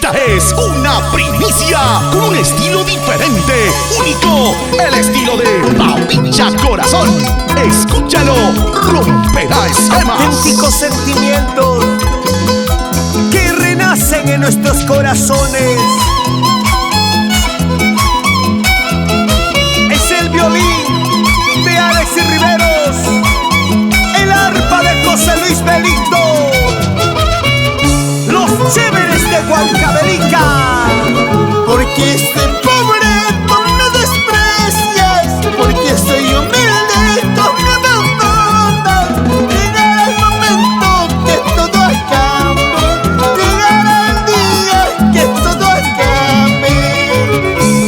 Esta es una primicia con un estilo diferente, único, el estilo de Papicha Corazón. Escúchalo, romperá esquemas. Auténticos sentimientos que renacen en nuestros corazones. Es el violín de Alexis Riveros, el arpa de José Luis Benito, los chéveres de Huancavelica. Porque este pobre tú me desprecias, porque soy humilde tú me abandonas. Llegará el momento que todo acabe, llegará el día que todo acabe.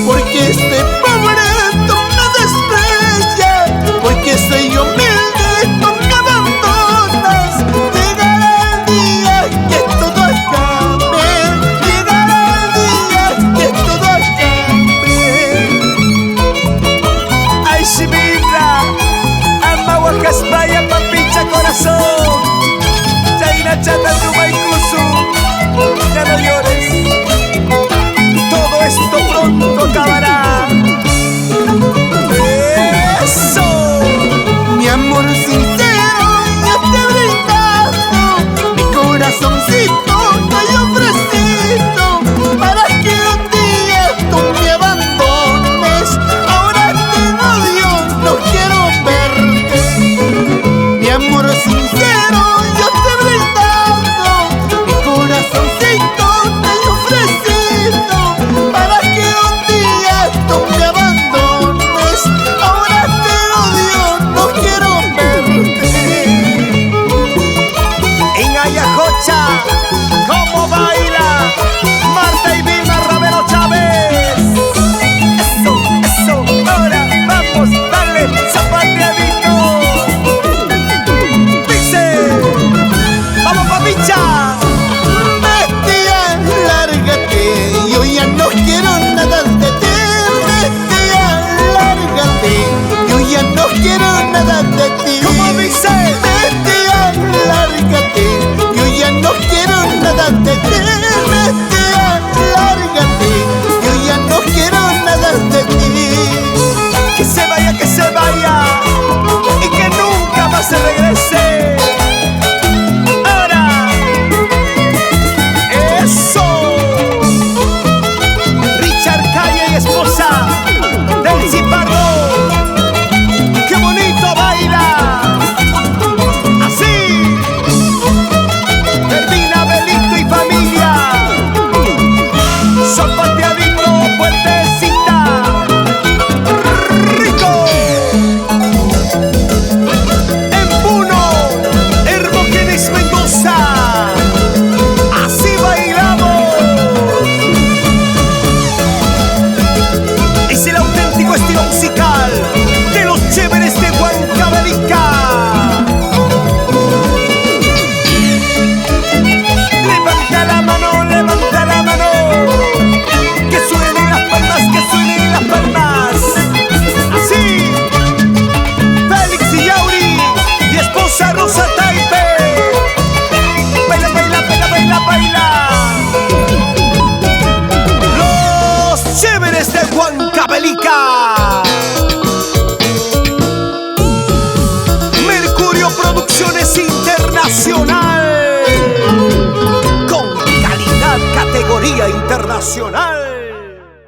Porque este pobre tú me desprecias, porque soy humilde tú me abandonas. Llegará el día que todo acabe, llegará el día que todo acabe. Ay, si vibra, ama Huacaspaya, Papicha Corazón, Chaina Chata, Tumaikusu, ya no llores, todo esto pronto acabará. Eso. Mi amor sincero yo te he brindado, mi corazoncito te he ofrecido, para que un día tú me abandones. Ahora te odio, no quiero verte. Mi amor sincero yo te he brindado, mi corazoncito te he ofrecido, para que un día tú me abandones. Ahora te odio, no quiero verte. En Ayacocha, ¿cómo baila Marta y Vilma Ravelo Chávez? Eso, ahora vamos, dale, zapateadito. Dice, vamos Papicha. Bestia, lárgate, yo ya no quiero nada de ti. Bestia, lárgate, yo ya no quiero nada de ti. ¿Cómo dice? Bestia, lárgate, yo ya no quiero nada de ti. Bestia, lárgate, yo ya no quiero nada de ti. Que se vaya y que nunca más se regrese. Ahora, eso. Richard Calle y esposa del Ciparro, qué bonito baila. Así, Verdina, Belito y familia. Zapateadito, puertecita. Rico. En Puno, Hermógenes Mendoza. Así bailamos. Es el auténtico estilo musical de los chéveres de Huancavelica. Levanta la mano, que suenen las palmas, que suenen las palmas. Así, Félix y Yauri y esposa Rosa Taipe. Baila, baila, baila, baila, baila. Los chéveres de Huancavelica. Mercurio Producciones Internacional. Con calidad, categoría internacional.